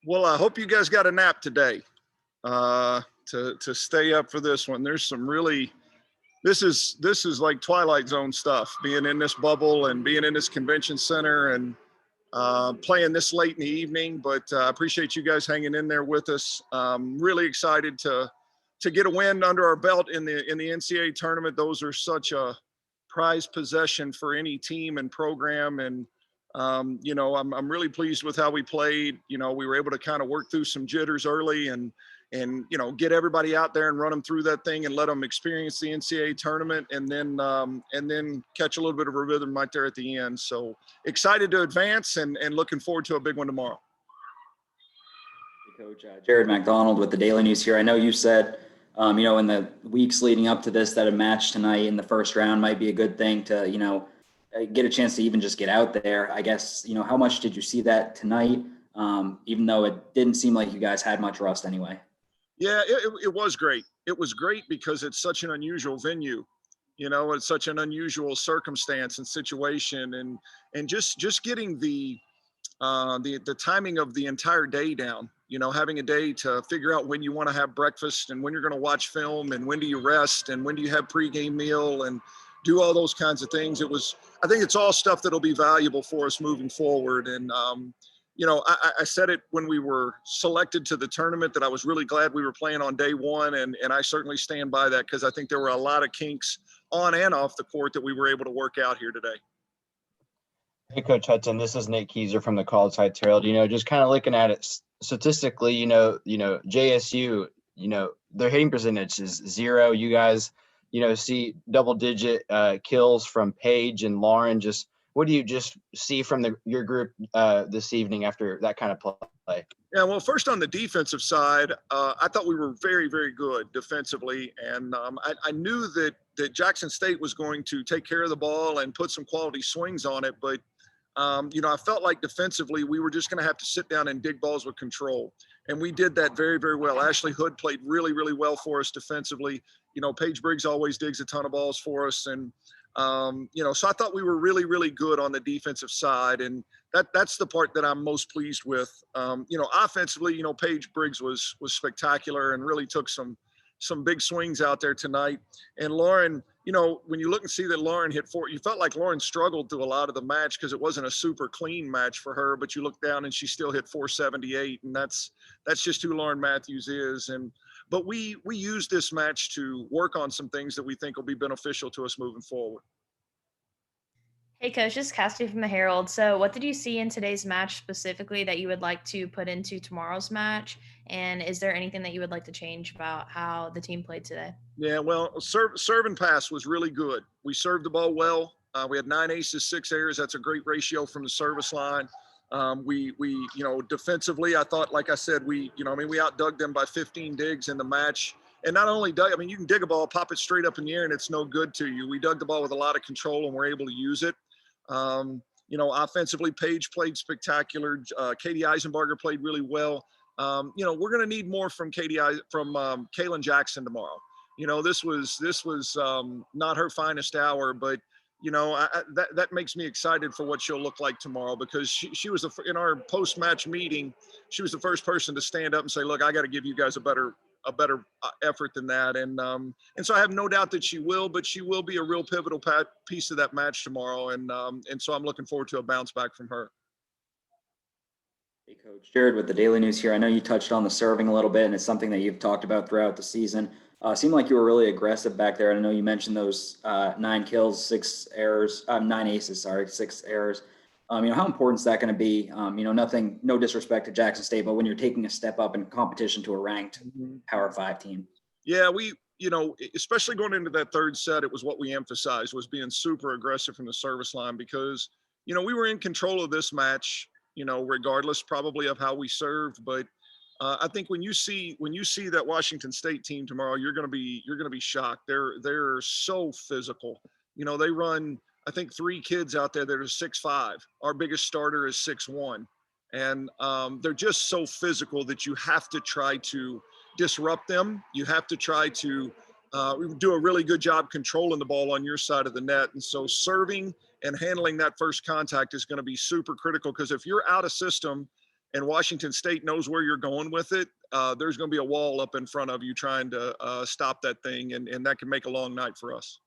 Well, I hope you guys got a nap today to stay up for this one. There's some really this is like Twilight Zone stuff, being in this bubble and being in this convention center and playing this late in the evening. But I appreciate you guys hanging in there with us. Really excited to get a win under our belt in the NCAA tournament. Those are such a prized possession for any team and program. And I'm really pleased with how we played. We were able to kind of work through some jitters early and get everybody out there and run them through that thing and let them experience the NCAA tournament, and then catch a little bit of a rhythm right there at the end. So excited to advance and looking forward to a big one tomorrow. Hey, Coach, Jared McDonald with the Daily News here. I know you said, in the weeks leading up to this, that a match tonight in the first round might be a good thing to, get a chance to even just get out there. I guess, how much did you see that tonight, even though it didn't seem like you guys had much rust anyway? Yeah, it was great. It was great because it's such an unusual venue. It's such an unusual circumstance and situation, and just getting the timing of the entire day down. Having a day to figure out when you want to have breakfast and when you're going to watch film and when do you rest and when do you have pregame meal and do all those kinds of things. I think it's all stuff that'll be valuable for us moving forward. And I said it when we were selected to the tournament that I was really glad we were playing on day one, and I certainly stand by that because I think there were a lot of kinks on and off the court that we were able to work out here today. Hey, Coach Hudson, this is Nate Keyser from the College Heights Herald. Just kind of looking at it statistically, JSU, their hitting percentage is 0. You guys, see double-digit kills from Paige and Lauren. Just what do you just see from your group this evening after that kind of play? Yeah, well, first on the defensive side, I thought we were very, very good defensively. And I knew that Jackson State was going to take care of the ball and put some quality swings on it. But, I felt like defensively we were just going to have to sit down and dig balls with control. And we did that very, very well. Ashley Hood played really, really well for us defensively. Paige Briggs always digs a ton of balls for us. And, so I thought we were really, really good on the defensive side. And that's the part that I'm most pleased with. Offensively, Paige Briggs was spectacular and really took some big swings out there tonight. And Lauren, when you look and see that Lauren hit 4, you felt like Lauren struggled through a lot of the match because it wasn't a super clean match for her, but you look down and she still hit 478. And that's just who Lauren Matthews is. But we used this match to work on some things that we think will be beneficial to us moving forward. Hey, Coach, this is Cassidy from the Herald. So what did you see in today's match specifically that you would like to put into tomorrow's match? And is there anything that you would like to change about how the team played today? Yeah, well, serve and pass was really good. We served the ball well. We had 9 aces, 6 errors. That's a great ratio from the service line. We defensively, I thought, like I said, we outdug them by 15 digs in the match. And not only you can dig a ball, pop it straight up in the air, and it's no good to you. We dug the ball with a lot of control, and we're able to use it. Offensively, Paige played spectacular. Katie Isenbarger played really well. We're going to need more from Kaylin Jackson tomorrow. This was not her finest hour, but that makes me excited for what she'll look like tomorrow, because she was in our post-match meeting, she was the first person to stand up and say, look, I got to give you guys a better effort than that. And so I have no doubt that she will, but she will be a real pivotal piece of that match tomorrow. And so I'm looking forward to a bounce back from her. Hey, Coach. Jared with the Daily News here. I know you touched on the serving a little bit, and it's something that you've talked about throughout the season. Seemed like you were really aggressive back there. I know you mentioned those 9 kills, 6 errors, 9 aces, 6 errors. How important is that going to be? No disrespect to Jackson State, but when you're taking a step up in competition to a ranked Power 5 team. Yeah, we, especially going into that third set, it was what we emphasized, was being super aggressive from the service line, because, we were in control of this match, regardless probably of how we served. But I think when you see that Washington State team tomorrow, you're going to be shocked. They're so physical. They run, I think, 3 kids out there that are 6'5". Our biggest starter is 6'1", and they're just so physical that you have to try to disrupt them. You have to try to do a really good job controlling the ball on your side of the net. And so serving and handling that first contact is going to be super critical, because if you're out of system and Washington State knows where you're going with it, there's going to be a wall up in front of you trying to stop that thing, and that can make a long night for us.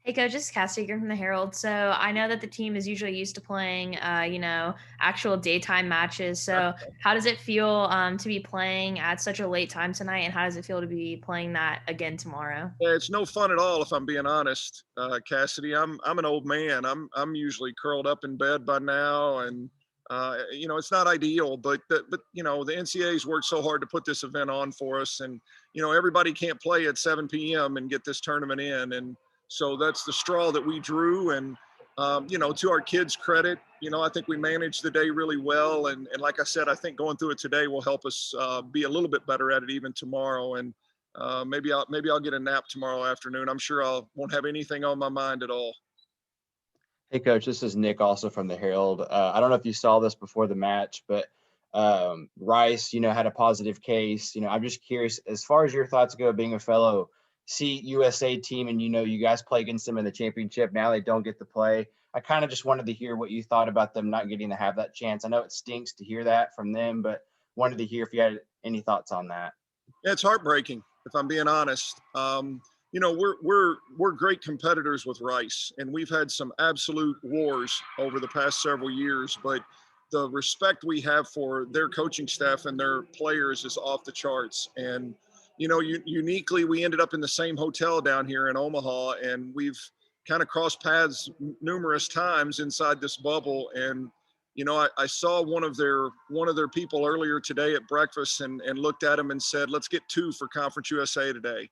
Hey, Coach, this is Cassie from the Herald. So I know that the team is usually used to playing, actual daytime matches. So how does it feel to be playing at such a late time tonight, and how does it feel to be playing that again tomorrow? Yeah, it's no fun at all, if I'm being honest, Cassidy. I'm an old man. I'm usually curled up in bed by now, and it's not ideal. But the NCAA's worked so hard to put this event on for us, and everybody can't play at 7 p.m. and get this tournament in, and so that's the straw that we drew. And to our kids' credit, I think we managed the day really well, and like I said, I think going through it today will help us be a little bit better at it even tomorrow. And maybe I'll get a nap tomorrow afternoon. I'm sure I won't have anything on my mind at all. Hey, Coach, this is Nick, also from the Herald. I don't know if you saw this before the match, but Rice, had a positive case. I'm just curious, as far as your thoughts go, being a fellow USA team, and you guys play against them in the championship. Now they don't get to play. I kind of just wanted to hear what you thought about them not getting to have that chance. I know it stinks to hear that from them, but wanted to hear if you had any thoughts on that. Yeah, it's heartbreaking, if I'm being honest. We're great competitors with Rice, and we've had some absolute wars over the past several years, but the respect we have for their coaching staff and their players is off the charts. And uniquely, we ended up in the same hotel down here in Omaha, and we've kind of crossed paths numerous times inside this bubble. And I saw one of their people earlier today at breakfast, and looked at him and said, "Let's get 2 for Conference USA today."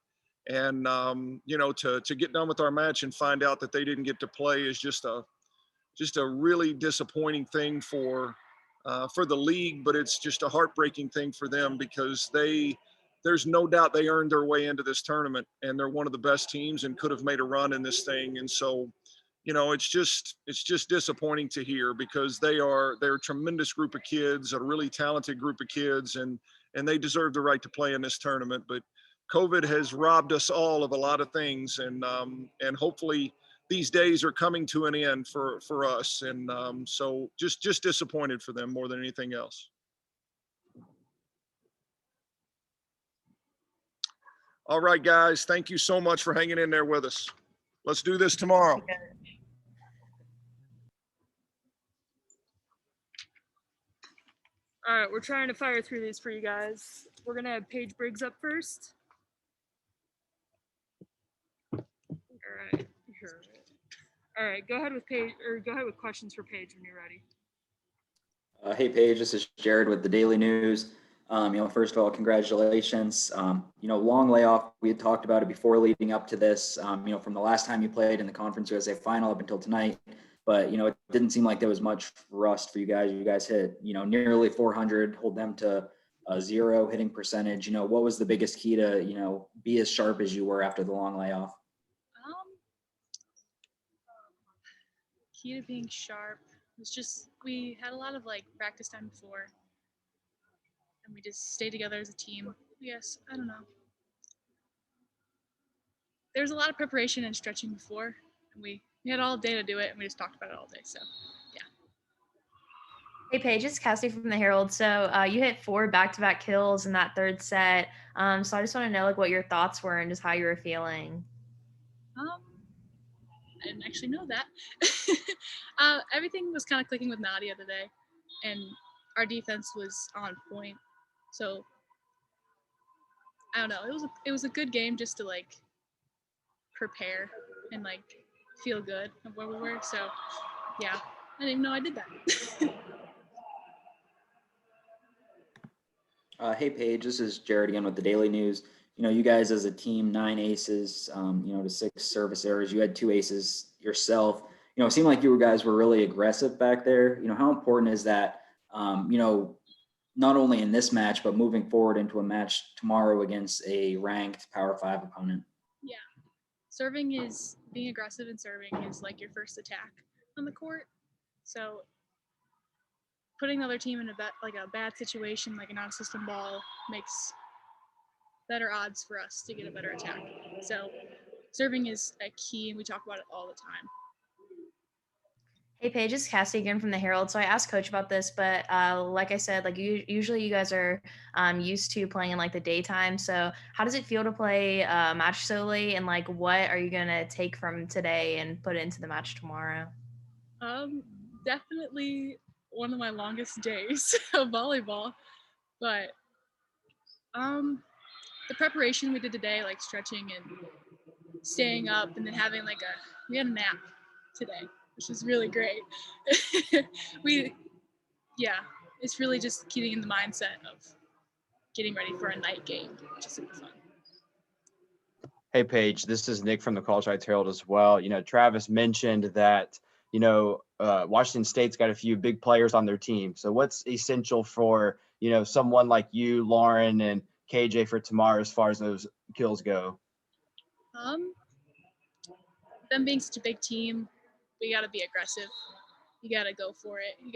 And to get done with our match and find out that they didn't get to play is just a really disappointing thing for the league, but it's just a heartbreaking thing for them, because there's no doubt they earned their way into this tournament, and they're one of the best teams and could have made a run in this thing. And so, it's just disappointing to hear, because they're a tremendous group of kids, a really talented group of kids, and they deserve the right to play in this tournament. But COVID has robbed us all of a lot of things, and hopefully these days are coming to an end for us. And so just disappointed for them more than anything else. All right, guys, thank you so much for hanging in there with us. Let's do this tomorrow. All right, we're trying to fire through these for you guys. We're gonna have Paige Briggs up first. All right, sure. All right, go ahead with Paige, or go ahead with questions for Paige when you're ready. Hey, Paige, this is Jared with the Daily News. First of all, congratulations. Long layoff. We had talked about it before leading up to this, from the last time you played in the Conference USA final up until tonight. But, it didn't seem like there was much rust for you guys. You guys hit, nearly 400, hold them to a 0 hitting percentage. What was the biggest key to, be as sharp as you were after the long layoff? Key to being sharp was just, we had a lot of practice time before, and we just stayed together as a team. Yes, I don't know. There's a lot of preparation and stretching before, and we had all day to do it, and we just talked about it all day. So, yeah. Hey, Paige, it's Cassie from the Herald. So you hit 4 back-to-back kills in that third set. So I just want to know what your thoughts were and just how you were feeling. I didn't actually know that. Everything was kind of clicking with Nadia today, and our defense was on point. So I don't know. It was a good game just to prepare and feel good of where we were. So yeah, I didn't even know I did that. Hey, Paige, this is Jared again with the Daily News. You guys as a team, 9 aces, to 6 service errors. You had 2 aces yourself. It seemed like you guys were really aggressive back there. How important is that, not only in this match, but moving forward into a match tomorrow against a ranked Power 5 opponent? Yeah. Being aggressive and serving is your first attack on the court. So putting the other team in a bad situation, like a non-system ball, makes better odds for us to get a better attack. So serving is a key, and we talk about it all the time. Hey Paige, it's Cassie again from the Herald. So I asked Coach about this, but like I said, like usually you guys are used to playing in like the daytime. So how does it feel to play a match so late, and like what are you gonna take from today and put into the match tomorrow? Um, Definitely one of my longest days of volleyball, but the preparation we did today, like stretching and staying up, and then having we had a nap today, which was really great. we Yeah, it's really just getting in the mindset of getting ready for a night game, which is super fun. Hey, Paige, this is Nick from the College Heights Herald as well. Travis mentioned that, Washington State's got a few big players on their team. So what's essential for, someone like you, Lauren, and KJ for tomorrow as far as those kills go? Them being such a big team, we gotta be aggressive. You gotta go for it. You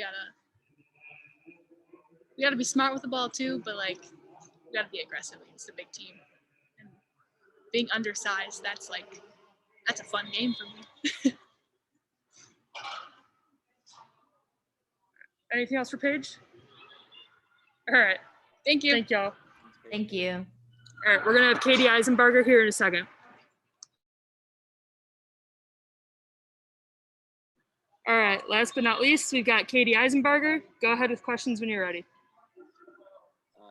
gotta be smart with the ball too, but you gotta be aggressive against a big team. And being undersized, that's a fun game for me. Anything else for Paige? All right. Thank you. Thank y'all. Thank you. All right, we're gonna have Katie Isenbarger here in a second. All right, last but not least, we've got Katie Isenbarger. Go ahead with questions when you're ready.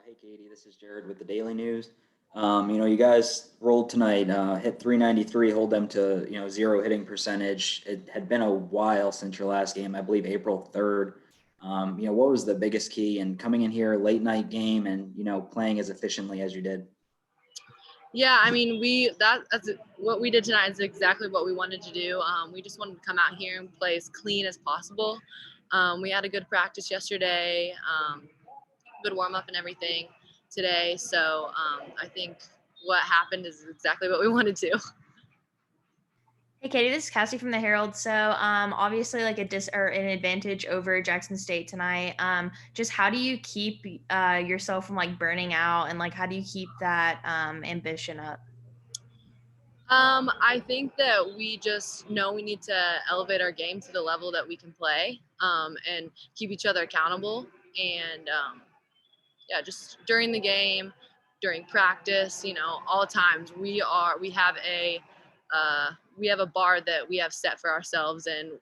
Hey, Katie, this is Jared with the Daily News. You guys rolled tonight, hit 393, hold them to, 0 hitting percentage. It had been a while since your last game, I believe April 3rd. What was the biggest key in coming in here, late night game, and, playing as efficiently as you did? Yeah, I mean, that's what we did tonight is exactly what we wanted to do. We just wanted to come out here and play as clean as possible. We had a good practice yesterday, good warm up and everything today. So I think what happened is exactly what we wanted to. Hey Katie, this is Cassie from the Herald. So obviously like an advantage over Jackson State tonight. Just how do you keep yourself from like burning out, and like how do you keep that ambition up? I think that we just know we need to elevate our game to the level that we can play, and keep each other accountable. And yeah, just during the game, during practice, all times we have a bar that we have set for ourselves, and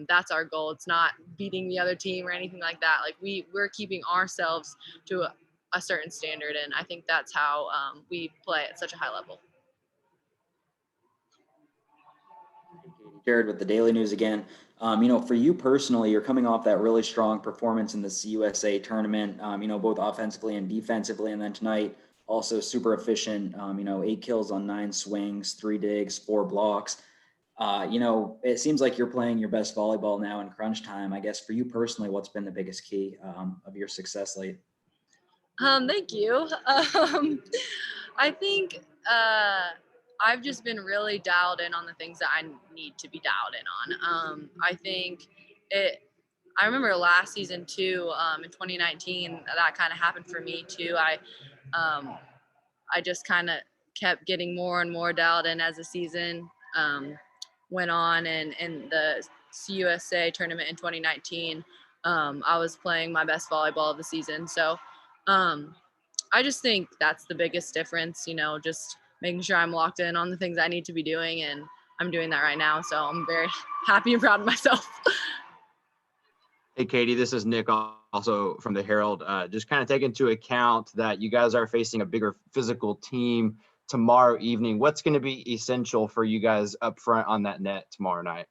that's our goal. It's not beating the other team or anything like that. Like we're keeping ourselves to a certain standard, and I think that's how we play at such a high level. Jared with the Daily News again. For you personally, you're coming off that really strong performance in the CUSA tournament, both offensively and defensively. And then tonight, also super efficient, 8 kills on 9 swings, 3 digs, 4 blocks. It seems like you're playing your best volleyball now in crunch time. I guess for you personally, what's been the biggest key of your success late? Thank you. I think I've just been really dialed in on the things that I need to be dialed in on. I think I remember last season too, in 2019, that kind of happened for me too. I just kind of kept getting more and more dialed in as the season went on, and in the CUSA tournament in 2019, I was playing my best volleyball of the season. So I just think that's the biggest difference, just making sure I'm locked in on the things I need to be doing, and I'm doing that right now. So I'm very happy and proud of myself. Hey, Katie, this is Nick also from the Herald. Just kind of take into account that you guys are facing a bigger physical team tomorrow evening. What's going to be essential for you guys up front on that net tomorrow night?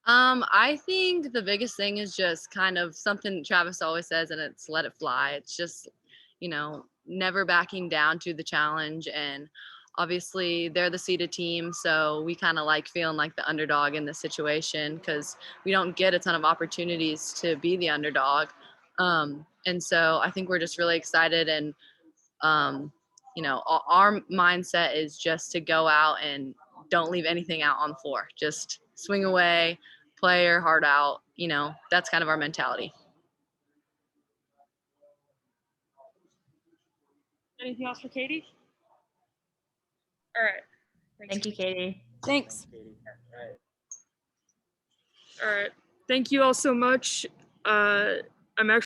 I think the biggest thing is just kind of something Travis always says, and it's let it fly. It's just, never backing down to the challenge. And obviously they're the seeded team, so we kind of like feeling like the underdog in this situation because we don't get a ton of opportunities to be the underdog. And so I think we're just really excited, and our mindset is just to go out and don't leave anything out on the floor. Just swing away, play your heart out. That's kind of our mentality. Anything else for Katie? All right. Thank you, Katie. Thanks. Katie. All right. All right. Thank you all so much. I'm actually